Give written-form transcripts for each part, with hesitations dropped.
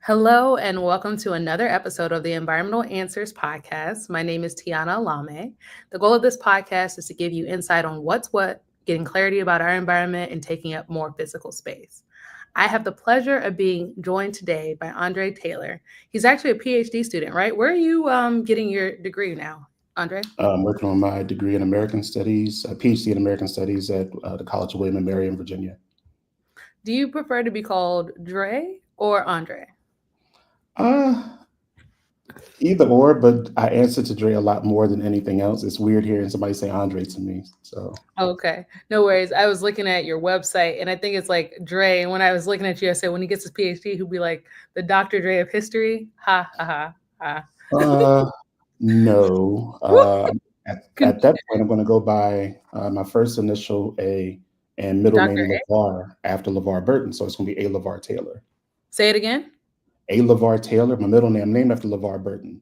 Hello, and welcome to another episode of the Environmental Answers Podcast. My name is Tiana Alame. The goal of this podcast is to give you insight on what's what, getting clarity about our environment, and taking up more physical space. I have the pleasure of being joined today by Andre Taylor. He's actually a Ph.D. student, right? Where are you getting your degree now, Andre? I'm working on my degree in American Studies, a PhD in American Studies at the College of William and Mary in Virginia. Do you prefer to be called Dre or Andre? Uh, Either or, but I answer to Dre a lot more than anything else. It's weird hearing somebody say Andre to me. So, Okay, no worries. I was looking at your website and I think it's like Dre. And when I was looking at you, I said, when he gets his PhD, he'll be like the Dr. Dre of history. Ha, ha, ha, ha. uh, no. Woo! At that point, I'm going to go by my first initial A and middle Dr. name A. LeVar after LeVar Burton. So it's going to be A. LeVar Taylor. Say it again. A. LeVar Taylor, my middle name, I'm named after LeVar Burton.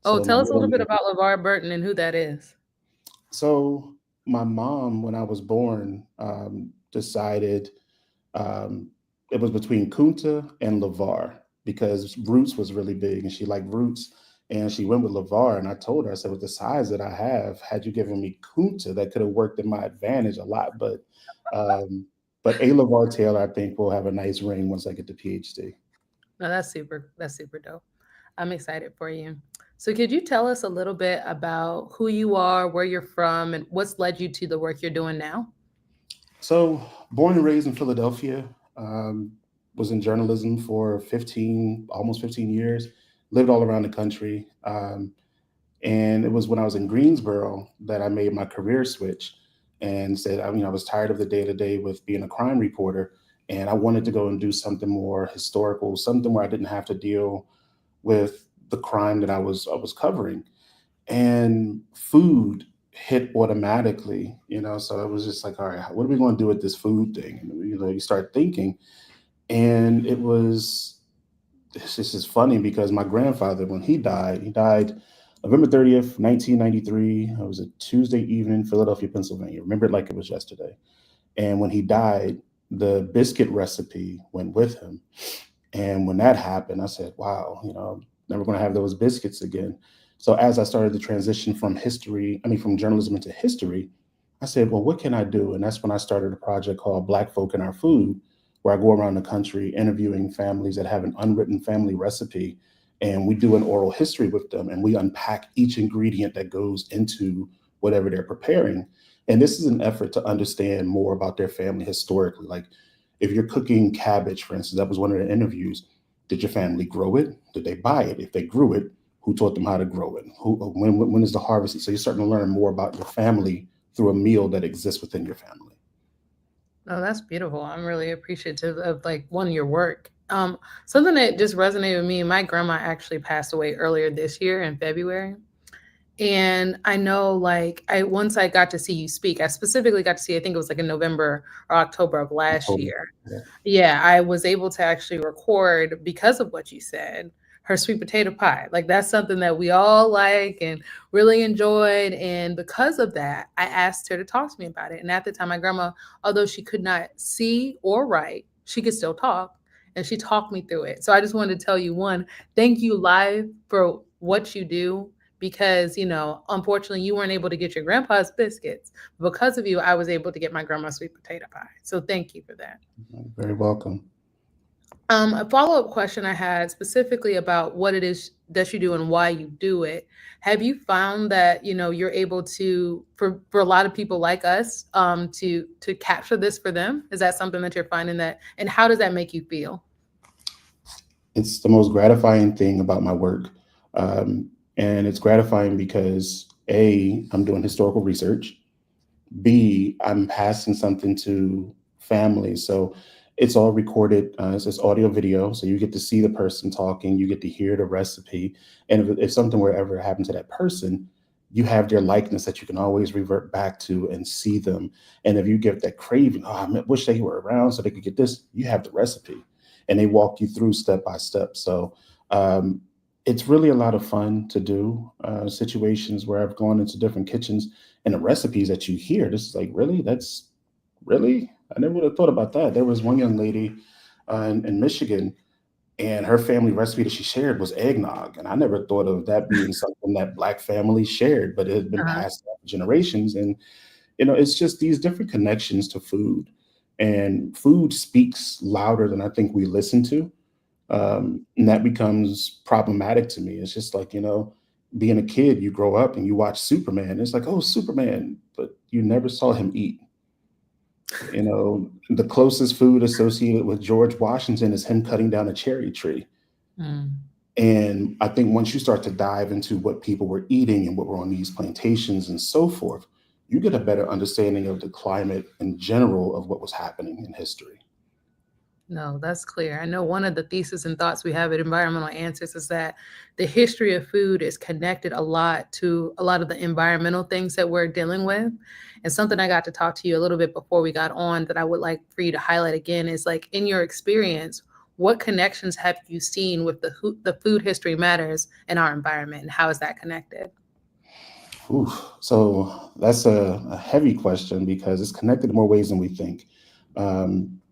Oh, So my tell us a middle little bit name. about LeVar Burton and who that is. So my mom, when I was born, decided um, it was between Kunta and LeVar because Roots was really big and she liked Roots. And she went with LeVar. And I told her, I said, with the size that I have, had you given me Kunta, that could have worked in my advantage a lot. Um, but A. LeVar Taylor, I think, will have a nice ring once I get the PhD. No, that's super. That's super dope. I'm excited for you. So, could you tell us a little bit about who you are, where you're from, and what's led you to the work you're doing now? So, born and raised in Philadelphia, was in journalism for almost 15 years, lived all around the country. And it was when I was in Greensboro that I made my career switch and said, I was tired of the day to day with being a crime reporter. And I wanted to go and do something more historical, something where I didn't have to deal with the crime that I was covering. And food hit automatically, so it was just like, all right, what are we going to do with this food thing? And you start thinking, and this is funny because my grandfather, when he died November 30th, 1993. It was a Tuesday evening, Philadelphia, Pennsylvania. Remember it like it was yesterday. And when he died, the biscuit recipe went with him. And when that happened, I said, wow, never going to have those biscuits again. So as I started to transition from journalism into history, I said, well, what can I do? And that's when I started a project called Black Folk and Our Food, where I go around the country interviewing families that have an unwritten family recipe. And we do an oral history with them and we unpack each ingredient that goes into whatever they're preparing. And this is an effort to understand more about their family historically. Like if you're cooking cabbage, for instance, that was one of the interviews. Did your family grow it? Did they buy it? If they grew it, who taught them how to grow it? When is the harvest? So you're starting to learn more about your family through a meal that exists within your family. Oh, that's beautiful. I'm really appreciative of like one your work. Something that just resonated with me. My grandma actually passed away earlier this year in February. And I know like I once I got to see you speak, I specifically got to see, I think it was like in November or October of last Totally. year. Yeah. Yeah, I was able to actually record because of what you said, her sweet potato pie. Like that's something that we all like and really enjoyed. And because of that, I asked her to talk to me about it. And at the time, my grandma, although she could not see or write, she could still talk. And she talked me through it. So I just wanted to tell you one, thank you live for what you do because, unfortunately you weren't able to get your grandpa's biscuits. Because of you, I was able to get my grandma's sweet potato pie. So thank you for that. You're very welcome. A follow-up question I had specifically about what it is that you do and why you do it. Have you found that, you're able to, for a lot of people like us, to capture this for them? Is that something that you're finding that, and how does that make you feel? It's the most gratifying thing about my work. And it's gratifying because A, I'm doing historical research. B, I'm passing something to families. So it's all recorded. It's audio video. So you get to see the person talking, you get to hear the recipe. And if something were ever to happen to that person, you have their likeness that you can always revert back to and see them. And if you get that craving, oh, I wish they were around so they could get this, you have the recipe. And they walk you through step by step. So um, it's really a lot of fun to do situations where I've gone into different kitchens and the recipes that you hear, this is like, really? That's really? I never would have thought about that. There was one young lady in Michigan, And her family recipe that she shared was eggnog. And I never thought of that being something that Black families shared, but it had been Uh-huh. passed down for generations. And, it's just these different connections to food. And food speaks louder than I think we listen to. And that becomes problematic to me. It's just like, being a kid, you grow up and you watch Superman. It's like, oh, Superman, but you never saw him eat. The closest food associated with George Washington is him cutting down a cherry tree. Mm. And I think once you start to dive into what people were eating and what were on these plantations and so forth, you get a better understanding of the climate in general of what was happening in history. No, that's clear. I know one of the theses and thoughts we have at Environmental Answers is that the history of food is connected a lot to a lot of the environmental things that we're dealing with. And something I got to talk to you a little bit before we got on that I would like for you to highlight again is like in your experience, what connections have you seen with the food history matters in our environment and how is that connected? Oof. So that's a heavy question because it's connected in more ways than we think.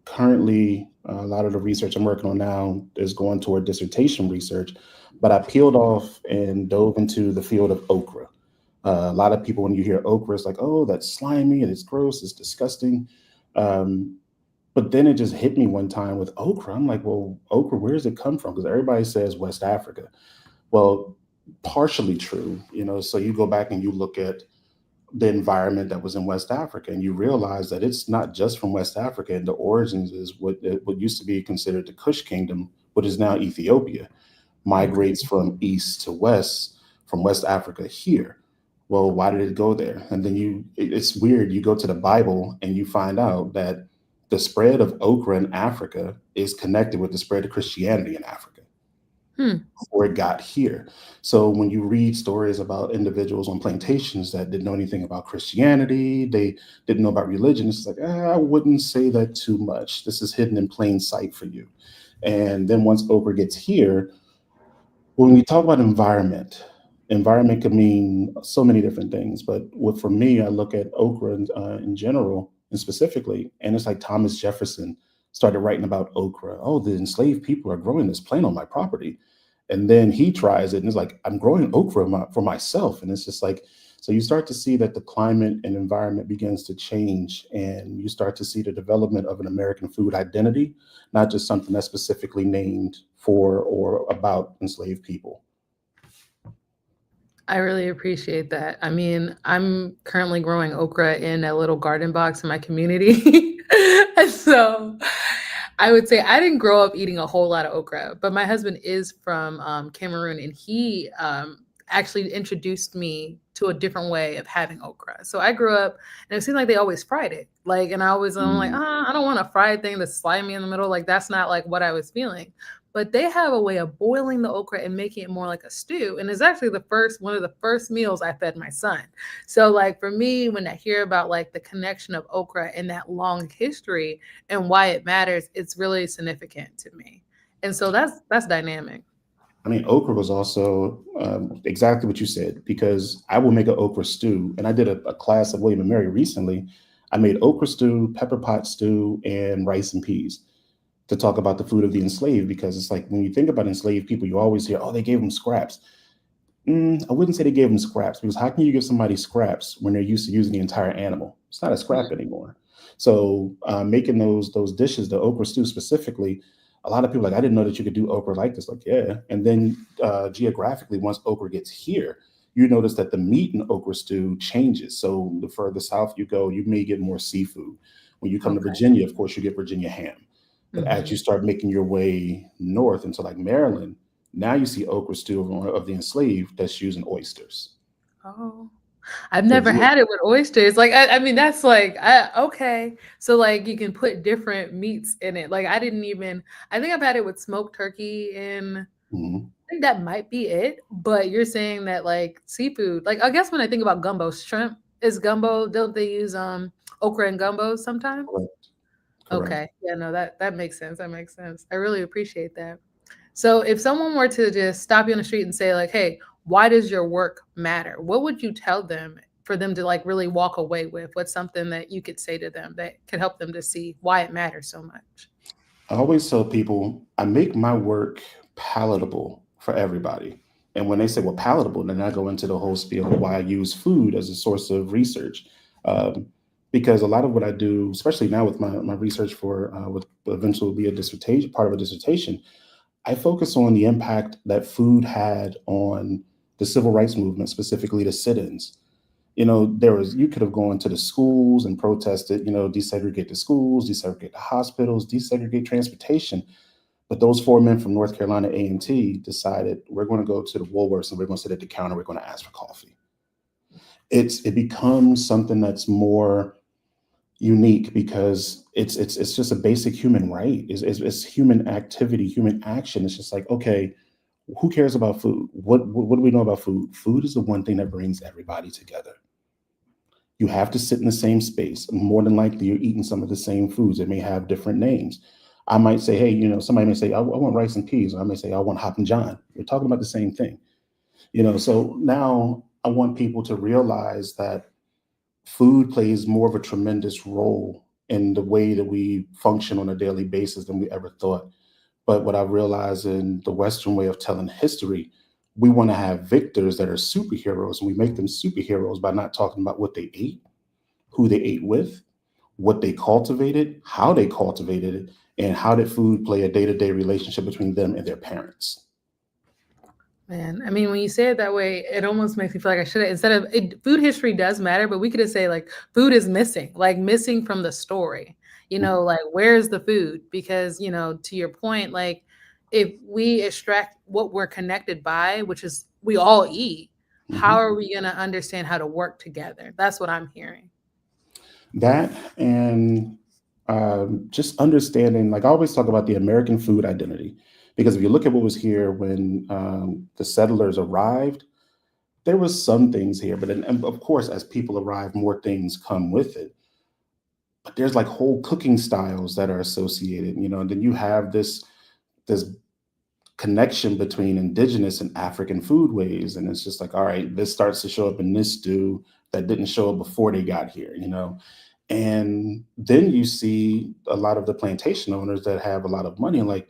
Currently, a lot of the research I'm working on now is going toward dissertation research, but I peeled off and dove into the field of okra. A lot of people, when you hear okra, it's like, oh, that's slimy and it's gross, it's disgusting. Um, but then it just hit me one time with okra. I'm like, well, okra, where does it come from? Because everybody says West Africa. Well, partially true. So you go back and you look at the environment that was in West Africa, and you realize that it's not just from West Africa. And the origins is what used to be considered the Kush Kingdom, what is now Ethiopia, Okay. migrates from east to west, from West Africa here. Well, why did it go there? And then it's weird. You go to the Bible and you find out that the spread of okra in Africa is connected with the spread of Christianity in Africa Hmm. before it got here. So when you read stories about individuals on plantations that didn't know anything about Christianity, they didn't know about religion, it's like, I wouldn't say that too much. This is hidden in plain sight for you. And then once okra gets here, when we talk about environment could mean so many different things. But for me, I look at okra in general and specifically, and it's like Thomas Jefferson started writing about okra. Oh, the enslaved people are growing this plant on my property. And then he tries it and it's like, I'm growing okra for myself. And it's just like, so you start to see that the climate and environment begins to change, and you start to see the development of an American food identity, not just something that's specifically named for or about enslaved people. I really appreciate that. I mean, I'm currently growing okra in a little garden box in my community. And so I would say I didn't grow up eating a whole lot of okra, but my husband is from Cameroon and he actually introduced me to a different way of having okra. So I grew up and it seemed like they always fried it. Like, and I'm like, Mm. I don't want a fried thing that's slimy in the middle. Like, that's not like what I was feeling. But they have a way of boiling the okra and making it more like a stew. And it's actually one of the first meals I fed my son. So like for me, when I hear about like the connection of okra and that long history and why it matters, it's really significant to me. And so that's dynamic. I mean, okra was also exactly what you said, because I will make an okra stew. And I did a class of William and Mary recently. I made okra stew, pepper pot stew, and rice and peas to talk about the food of the enslaved, because it's like when you think about enslaved people, you always hear, oh, they gave them scraps. I wouldn't say they gave them scraps, because how can you give somebody scraps when they're used to using the entire animal? It's not a scrap anymore. So making those dishes, the okra stew specifically, a lot of people are like, I didn't know that you could do okra like this. Like, yeah. And then geographically, once okra gets here, you notice that the meat in okra stew changes. So the further south you go, you may get more seafood. When you come to Okay. Virginia, of course, you get Virginia ham. But as Hmm. you start making your way north into like Maryland, now you see okra stew of the enslaved that's using oysters. Oh, I've So never had it with oysters. Like, I mean, that's like, okay. So like you can put different meats in it. Like I think I've had it with smoked turkey and mhm. I think that might be it. But you're saying that like seafood, like I guess when I think about gumbo, shrimp is gumbo. Don't they use okra and gumbo sometimes? Correct. Correct. Okay. Yeah, no, that makes sense. That makes sense. I really appreciate that. So if someone were to just stop you on the street and say like, "Hey, why does your work matter?" What would you tell them for them to like really walk away with? What's something that you could say to them that could help them to see why it matters so much? I always tell people I make my work palatable for everybody. And when they say, well, palatable, then I go into the whole spiel of why I use food as a source of research. Um, because a lot of what I do, especially now with my research for what eventually will be a dissertation, part of a dissertation, I focus on the impact that food had on the civil rights movement, specifically the sit-ins. You could have gone to the schools and protested, desegregate the schools, desegregate the hospitals, desegregate transportation. But those four men from North Carolina A&T decided we're going to go to the Woolworths and we're going to sit at the counter. We're going to ask for coffee. It becomes something that's more unique because it's just a basic human right. It's human activity, human action. It's just like, okay, who cares about food? What do we know about food? Food is the one thing that brings everybody together. You have to sit in the same space. More than likely, you're eating some of the same foods. It may have different names. I might say, hey, somebody may say, I want rice and peas. Or I may say, I want Hop and John. We're talking about the same thing. So now I want people to realize that food plays more of a tremendous role in the way that we function on a daily basis than we ever thought. But what I realized in the Western way of telling history, we want to have victors that are superheroes, and we make them superheroes by not talking about what they ate, who they ate with, what they cultivated, how they cultivated it, and how did food play a day-to-day relationship between them and their parents. Man, I mean, when you say it that way, it almost makes me feel like I should have, instead of it, food history does matter, but we could have say like food is missing, like missing from the story, like where's the food? Because, to your point, like if we extract what we're connected by, which is we all eat, how Mhm. are we going to understand how to work together? That's what I'm hearing. That and just understanding, like I always talk about the American food identity, because if you look at what was here when the settlers arrived, there was some things here, but then, and of course, as people arrive, more things come with it. But there's like whole cooking styles that are associated, and then you have this connection between indigenous and African foodways. And it's just like, all right, this starts to show up in this stew that didn't show up before they got here. And then you see a lot of the plantation owners that have a lot of money, like,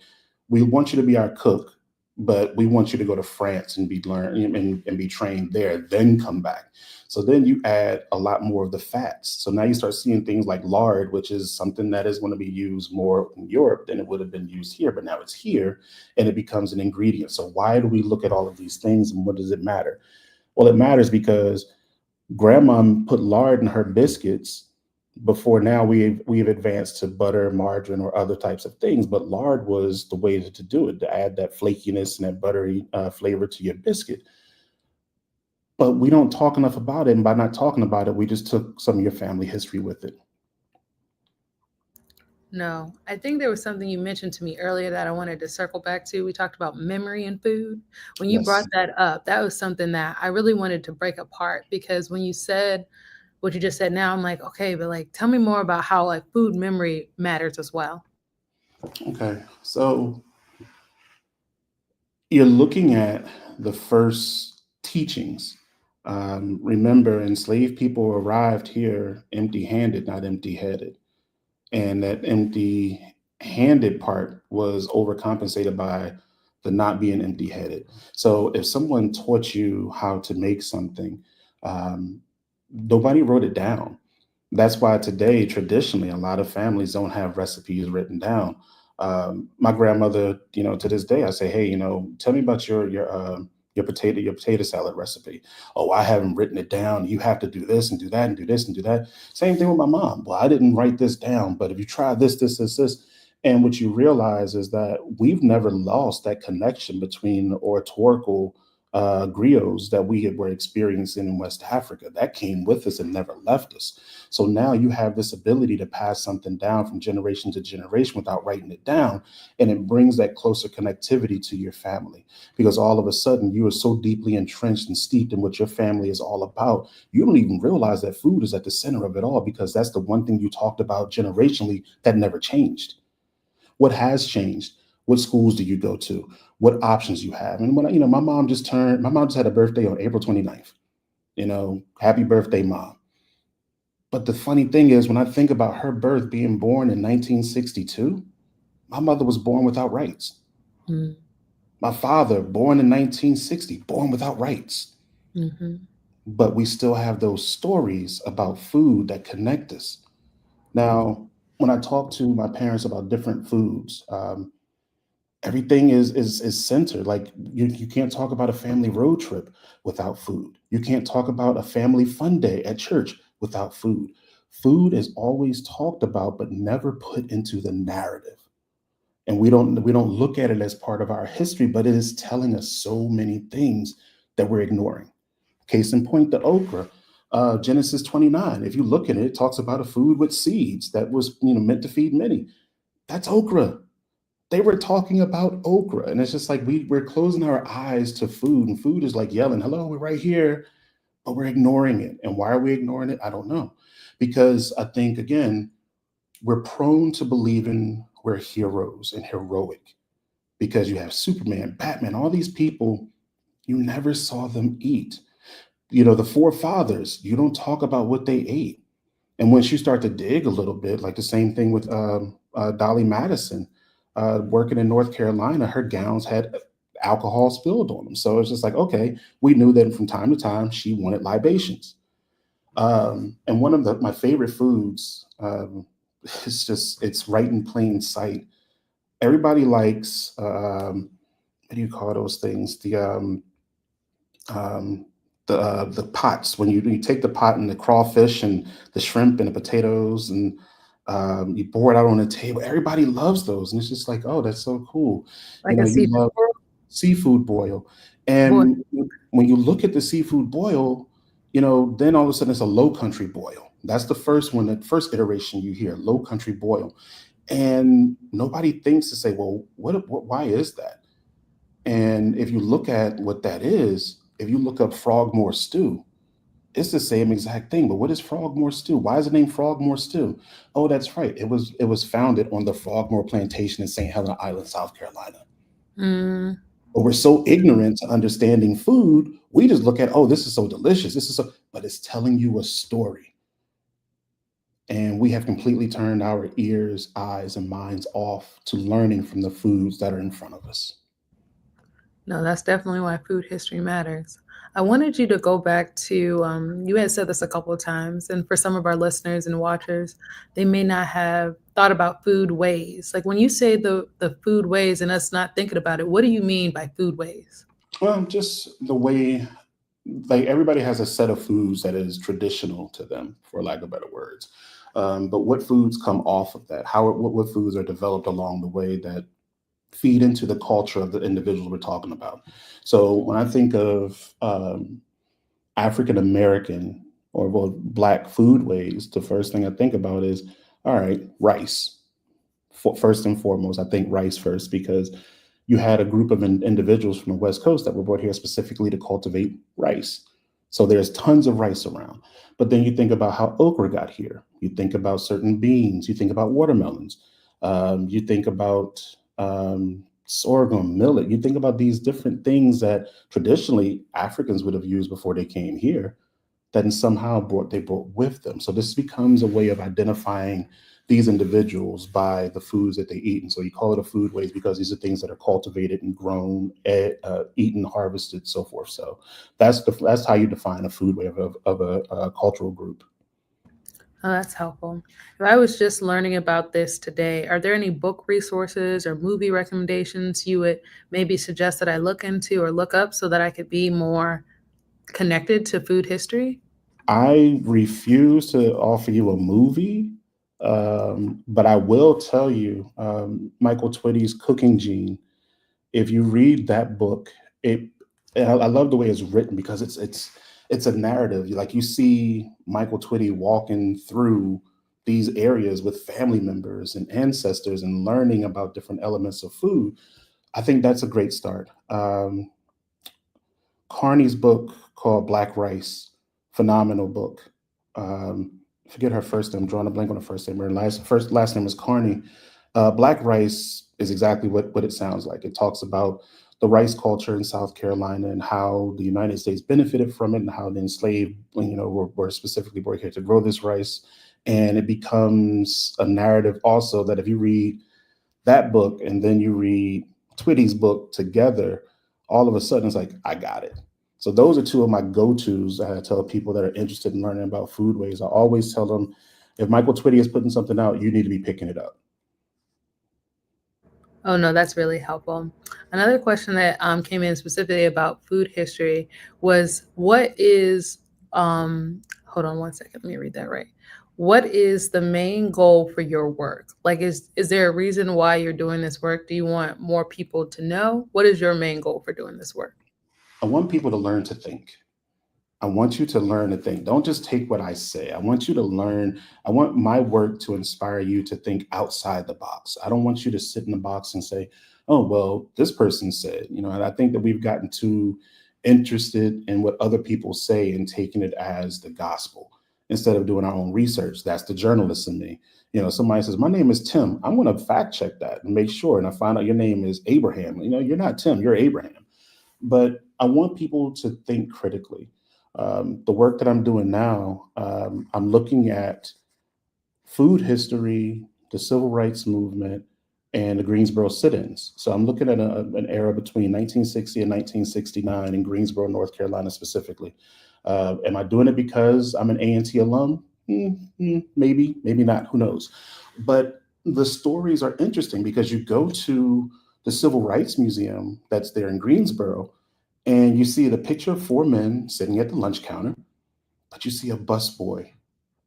we want you to be our cook, but we want you to go to France and be learned and be trained there, then come back. So then you add a lot more of the fats. So now you start seeing things like lard, which is something that is going to be used more in Europe than it would have been used here, but now it's here and it becomes an ingredient. So why do we look at all of these things and what does it matter? Well, it matters because grandma put lard in her biscuits before now we've advanced to butter, margarine, or other types of things. But lard was the way to do it, to add that flakiness and that buttery flavor to your biscuit. But we don't talk enough about it. And by not talking about it, we just took some of your family history with it. No, I think there was something you mentioned to me earlier that I wanted to circle back to. We talked about memory and food. When you brought Yes. that up, that was something that I really wanted to break apart because when you said what you just said now, I'm like, okay, but like tell me more about how like food memory matters as well. Okay. So you're looking at the first teachings. Remember, enslaved people arrived here empty handed, not empty headed. And that empty handed part was overcompensated by the not being empty headed. So if someone taught you how to make something, um, nobody wrote it down. That's why today, traditionally, a lot of families don't have recipes written down. My grandmother, to this day, I say, hey, tell me about your potato salad recipe. Oh, I haven't written it down. You have to do this and do that and do this and do that. Same thing with my mom. Well, I didn't write this down, but if you try this, and what you realize is that we've never lost that connection between the oratorical griots that were experiencing in West Africa. That came with us and never left us. So now you have this ability to pass something down from generation to generation without writing it down. And it brings that closer connectivity to your family because all of a sudden you are so deeply entrenched and steeped in what your family is all about. You don't even realize that food is at the center of it all because that's the one thing you talked about generationally that never changed. What has changed? What schools do you go to? What options you have? And my mom just had a birthday on April 29th. Happy birthday, mom. But the funny thing is, when I think about her birth being born in 1962, My mother was born without rights. Mm. My father, born in 1960, born without rights. Mm-hmm. But we still have those stories about food that connect us. Now, when I talk to my parents about different foods, everything is centered. Like you can't talk about a family road trip without food. You can't talk about a family fun day at church without food. Food is always talked about, but never put into the narrative. And we don't look at it as part of our history, but it is telling us so many things that we're ignoring. Case in point, the okra. Genesis 29. If you look at it, it talks about a food with seeds that was meant to feed many. That's okra. They were talking about okra, and it's just like we're closing our eyes to food, and food is like yelling, "Hello, we're right here," but we're ignoring it. And why are we ignoring it? I don't know, because I think again we're prone to believing we're heroes and heroic because you have Superman, Batman, all these people. You never saw them eat. The forefathers, you don't talk about what they ate. And once you start to dig a little bit, like the same thing with Dolly Madison, working in North Carolina, her gowns had alcohol spilled on them. So it's just like, okay, we knew that from time to time she wanted libations. And one of my favorite foods, it's right in plain sight. Everybody likes, what do you call those things? Um, the pots when you take the pot and the crawfish and the shrimp and the potatoes and you pour it out on the table. Everybody loves those, and it's just like, oh, that's so cool. Like a You seafood love seafood boil, boil. and when you look at the seafood boil, then all of a sudden it's a low country boil. That's the first one, the first iteration you hear, low country boil, and nobody thinks to say, well, what why is that? And if you look at what that is, if you look up Frogmore stew, it's the same exact thing. But what is Frogmore stew? Why is it named Frogmore stew? Oh, that's right. It was founded on the Frogmore plantation in St. Helena Island, South Carolina. Mm. But we're so ignorant to understanding food, we just look at, oh, this is so delicious. This is so, but it's telling you a story. And we have completely turned our ears, eyes, and minds off to learning from the foods that are in front of us. No, that's definitely why food history matters. I wanted you to go back to, you had said this a couple of times, and for some of our listeners and watchers, they may not have thought about food ways. Like when you say the food ways and us not thinking about it, what do you mean by food ways? Well, just the way, like everybody has a set of foods that is traditional to them, for lack of better words. But what foods come off of that? What foods are developed along the way that feed into the culture of the individuals we're talking about? So when I think of African American or well, Black foodways, the first thing I think about is, all right, rice. First and foremost, I think rice first because you had a group of individuals from the West Coast that were brought here specifically to cultivate rice. So there's tons of rice around. But then you think about how okra got here. You think about certain beans. You think about watermelons. You think about sorghum, millet. You think about these different things that traditionally Africans would have used before they came here that somehow brought with them. So this becomes a way of identifying these individuals by the foods that they eat. And so you call it a food waste because these are things that are cultivated and grown, eaten, harvested, so forth. So that's how you define a food wave of a cultural group. Oh, that's helpful. If I was just learning about this today, are there any book resources or movie recommendations you would maybe suggest that I look into or look up so that I could be more connected to food history? I refuse to offer you a movie, but I will tell you Michael Twitty's Cooking Gene. If you read that book, it and I love the way it's written because it's a narrative. Like you see Michael Twitty walking through these areas with family members and ancestors and learning about different elements of food. I think that's a great start. Carney's book called Black Rice, phenomenal book. Forget her first name. I'm drawing a blank on her first name. Her last name is Carney. Black rice is exactly what it sounds like. It talks about the rice culture in South Carolina and how the United States benefited from it and how the enslaved, were specifically brought here to grow this rice. And it becomes a narrative also that if you read that book and then you read Twitty's book together, all of a sudden it's like, I got it. So those are two of my go-tos. I tell people that are interested in learning about foodways. I always tell them, if Michael Twitty is putting something out, you need to be picking it up. Oh no, that's really helpful. Another question that came in specifically about food history was what is hold on one second, let me read that right. What is the main goal for your work? Like is there a reason why you're doing this work? Do you want more people to know? What is your main goal for doing this work? I want people to learn to think. I want you to learn to think. Don't just take what I say. I want you to learn. I want my work to inspire you to think outside the box. I don't want you to sit in the box and say, oh, well, this person said, and I think that we've gotten too interested in what other people say and taking it as the gospel instead of doing our own research. That's the journalist in me. Somebody says, my name is Tim. I'm going to fact check that and make sure. And I find out your name is Abraham. You're not Tim, you're Abraham. But I want people to think critically. The work that I'm doing now, I'm looking at food history, the civil rights movement, and the Greensboro sit-ins. So I'm looking at an era between 1960 and 1969 in Greensboro, North Carolina specifically. Am I doing it because I'm an A&T alum? Maybe, maybe not, who knows? But the stories are interesting because you go to the Civil Rights Museum that's there in Greensboro, and you see the picture of four men sitting at the lunch counter, but you see a busboy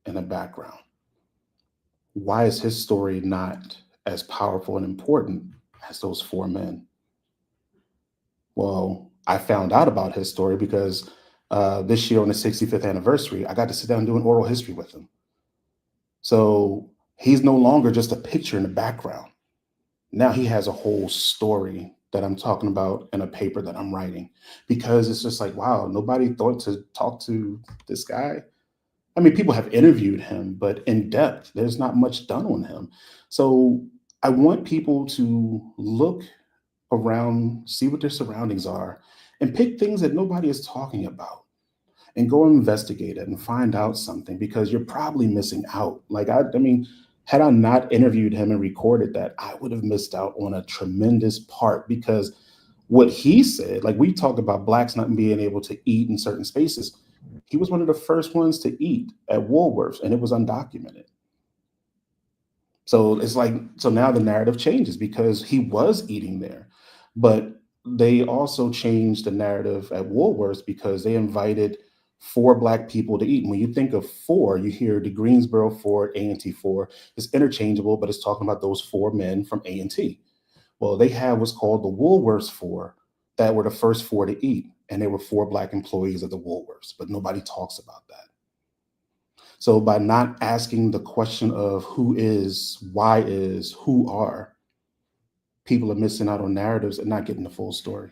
in the background. Why is his story not as powerful and important as those four men? Well, I found out about his story because this year on the 65th anniversary, I got to sit down and do an oral history with him. So he's no longer just a picture in the background. Now he has a whole story that I'm talking about in a paper that I'm writing, because it's just like, wow, nobody thought to talk to this guy. I mean, people have interviewed him, but in depth, there's not much done on him. So I want people to look around, see what their surroundings are, and pick things that nobody is talking about and go investigate it and find out something, because you're probably missing out. Like, I mean, had I not interviewed him and recorded that, I would have missed out on a tremendous part, because what he said, like, we talk about blacks not being able to eat in certain spaces. He was one of the first ones to eat at Woolworths, and it was undocumented. So it's like, so now the narrative changes because he was eating there. But they also changed the narrative at Woolworths because they invited four black people to eat. And when you think of four, you hear the Greensboro four, A&T four. It's interchangeable, but it's talking about those four men from A&T. Well, they had what's called the Woolworths four that were the first four to eat. And they were four black employees of the Woolworths, but nobody talks about that. So by not asking the question of who is, why is, who are, people are missing out on narratives and not getting the full story.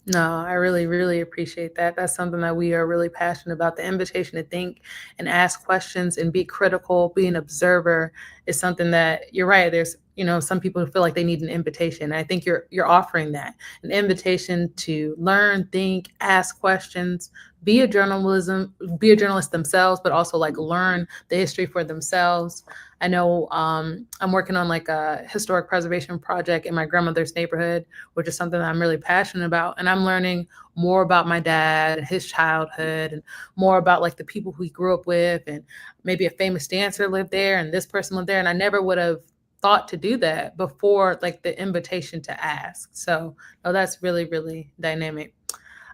No, I really, really appreciate that. That's something that we are really passionate about. The invitation to think and ask questions and be critical, be an observer is something that you're right. There's, some people feel like they need an invitation. I think you're offering that, an invitation to learn, think, ask questions, be a journalist themselves, but also like learn the history for themselves. I know I'm working on like a historic preservation project in my grandmother's neighborhood, which is something that I'm really passionate about. And I'm learning more about my dad and his childhood, and more about like the people who he grew up with, and maybe a famous dancer lived there and this person lived there. And I never would have thought to do that before, like the invitation to ask. So no, that's really, really dynamic.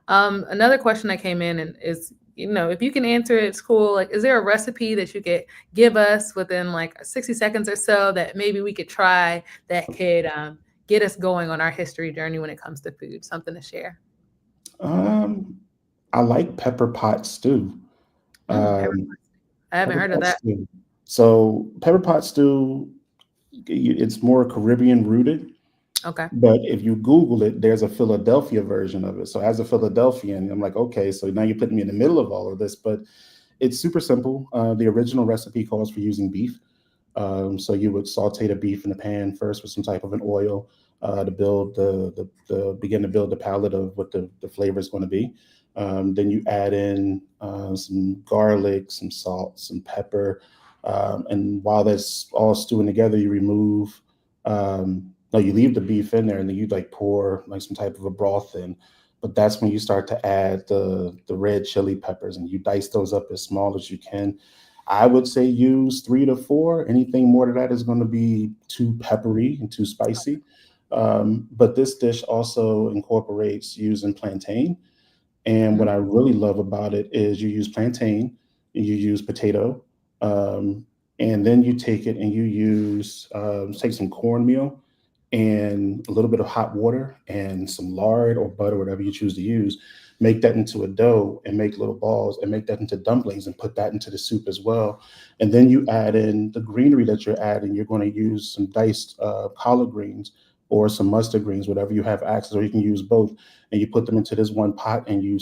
Another question that came in and is, if you can answer it, it's cool. Like, is there a recipe that you could give us within like 60 seconds or so that maybe we could try that could get us going on our history journey when it comes to food? Something to share. Um, I like pepper pot stew. Pepper. Um, I haven't Pepper heard of pot that. stew. So pepper pot stew, it's more Caribbean rooted. Okay. But if you Google it, there's a Philadelphia version of it. So as a Philadelphian, I'm like, okay, so now you're putting me in the middle of all of this, but it's super simple. The original recipe calls for using beef. So you would saute the beef in the pan first with some type of an oil to build the begin to build the palette of what the flavor is going to be. Then you add in some garlic, some salt, some pepper, and while that's all stewing together, you remove No, you leave the beef in there and then you like pour like some type of a broth in. But that's when you start to add the red chili peppers and you dice those up as small as you can. I would say use 3 to 4. Anything more than that is going to be too peppery and too spicy. But this dish also incorporates using plantain. And what I really love about it is you use plantain, and you use potato, um, and then you take it and you use take some cornmeal and a little bit of hot water and some lard or butter, whatever you choose to use. Make that into a dough and make little balls and make that into dumplings and put that into the soup as well. And then you add in the greenery that you're adding. You're going to use some diced collard greens or some mustard greens, whatever you have access, or you can use both. And you put them into this one pot and you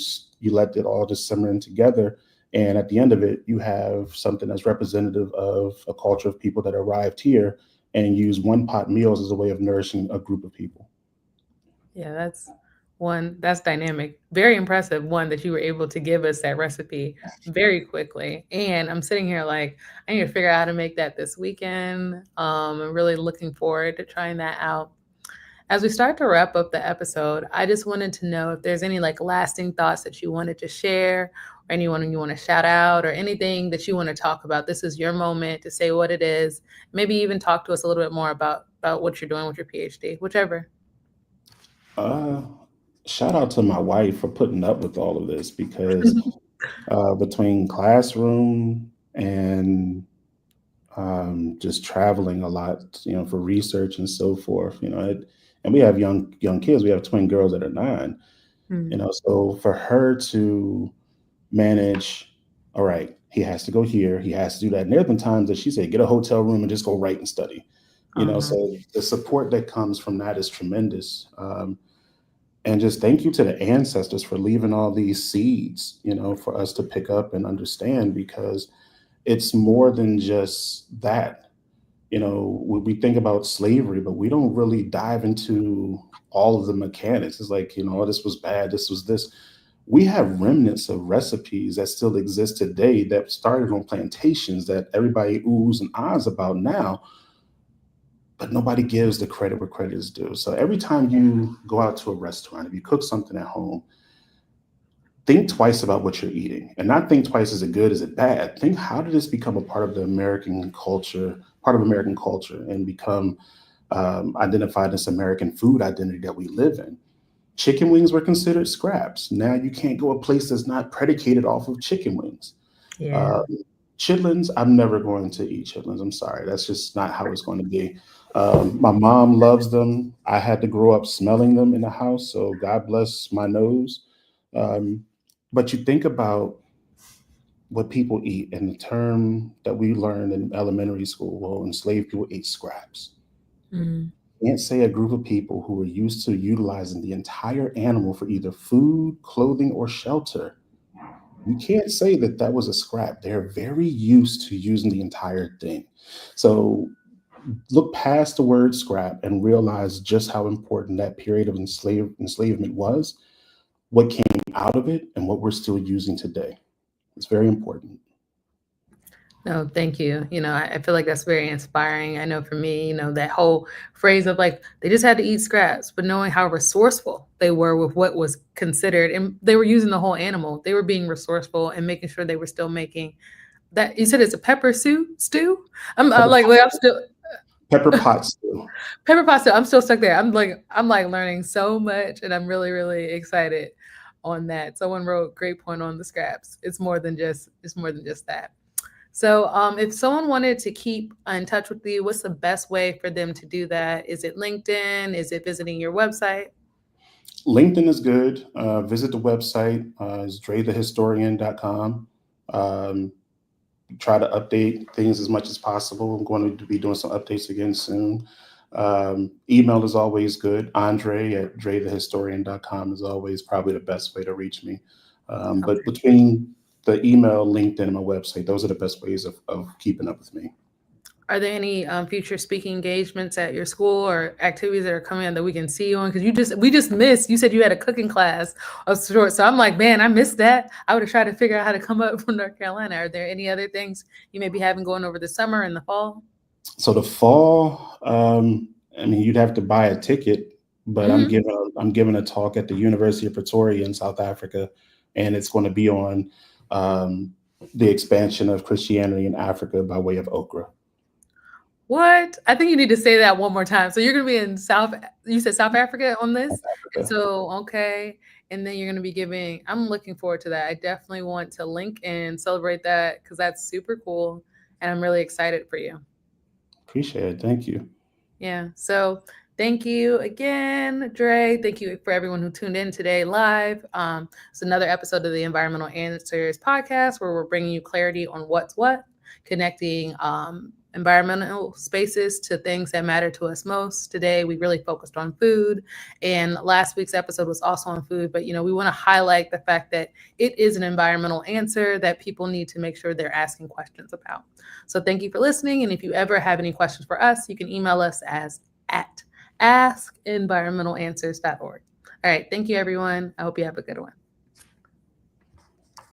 let it all just simmer in together. And at the end of it, you have something that's representative of a culture of people that arrived here and use one pot meals as a way of nourishing a group of people. Yeah, that's dynamic. Very impressive. One, that you were able to give us that recipe very quickly. And I'm sitting here like, I need to figure out how to make that this weekend. I'm really looking forward to trying that out. As we start to wrap up the episode, I just wanted to know if there's any like lasting thoughts that you wanted to share, or anyone you want to shout out, or anything that you want to talk about. This is your moment to say what it is. Maybe even talk to us a little bit more about what you're doing with your PhD, whichever. Uh, Shout out to my wife for putting up with all of this because between classroom and just traveling a lot, for research and so forth, and we have young kids. We have twin girls that are 9, Mm. so for her to manage, all right, he has to go here, he has to do that. And there have been times that she said, get a hotel room and just go write and study. Uh-huh. So the support that comes from that is tremendous. And just thank you to the ancestors for leaving all these seeds, for us to pick up and understand, because it's more than just that. We think about slavery, but we don't really dive into all of the mechanics. It's like, oh, this was bad, this was this. We have remnants of recipes that still exist today that started on plantations that everybody oohs and ahs about now, but nobody gives the credit where credit is due. So every time you go out to a restaurant, if you cook something at home, think twice about what you're eating, and not think twice, is it good, is it bad? Think, how did this become a part of the American culture, part of American culture, and become identified as American food identity that we live in? Chicken wings were considered scraps. Now you can't go a place that's not predicated off of chicken wings. Yeah. Uh, Chitlins, I'm never going to eat chitlins. I'm sorry. That's just not how it's going to be. My mom loves them. I had to grow up smelling them in the house, so God bless my nose. Um, but you think about what people eat, and the term that we learned in elementary school, well, enslaved people ate scraps. Mm. Can't say a group of people who were used to utilizing the entire animal for either food, clothing, or shelter. You can't say that that was a scrap. They're very used to using the entire thing. So look past the word scrap and realize just how important that period of enslavement was, what came out of it, and what we're still using today. It's very important. No, thank you. I feel like that's very inspiring. I know for me, that whole phrase of like, they just had to eat scraps, but knowing how resourceful they were with what was considered, and they were using the whole animal. They were being resourceful and making sure they were still making that. You said it's a pepper soup stew. I'm Pepper, like, I'm still pepper pot stew. pepper pasta. I'm still stuck there. I'm like learning so much, and I'm really, really excited on that. Someone wrote great point on the scraps. It's more than just that. So, if someone wanted to keep in touch with you, what's the best way for them to do that? Is it LinkedIn? Is it visiting your website? LinkedIn is good. Visit the website. It's drethehistorian.com. Um, Try to update things as much as possible. I'm going to be doing some updates again soon. Email is always good. Andre at drethehistorian.com is always probably the best way to reach me. But Okay. between the email, LinkedIn, and my website, those are the best ways of keeping up with me. Are there any future speaking engagements at your school or activities that are coming up that we can see you on? Because we just missed. You said you had a cooking class of sorts, so I'm like, man, I missed that. I would have tried to figure out how to come up from North Carolina. Are there any other things you may be having going over the summer and the fall? So the fall, I mean, you'd have to buy a ticket, but Hmm. I'm giving a talk at the University of Pretoria in South Africa, and it's going to be on um, the expansion of Christianity in Africa by way of okra. What? I think you need to say that one more time. So you're going to be in you said South Africa on South this? And Africa. so, okay. And then you're going to be giving, I'm looking forward to that. I definitely want to link and celebrate that because that's super cool. And I'm really excited for you. Appreciate it. Thank you. Yeah. So thank you again, Dre. Thank you for everyone who tuned in today live. It's another episode of the Environmental Answers podcast where we're bringing you clarity on what's what, connecting environmental spaces to things that matter to us most. Today, we really focused on food, and last week's episode was also on food. But we want to highlight the fact that it is an environmental answer that people need to make sure they're asking questions about. So thank you for listening. And if you ever have any questions for us, you can email us at askenvironmentalanswers.org. All right. Thank you, everyone. I hope you have a good one.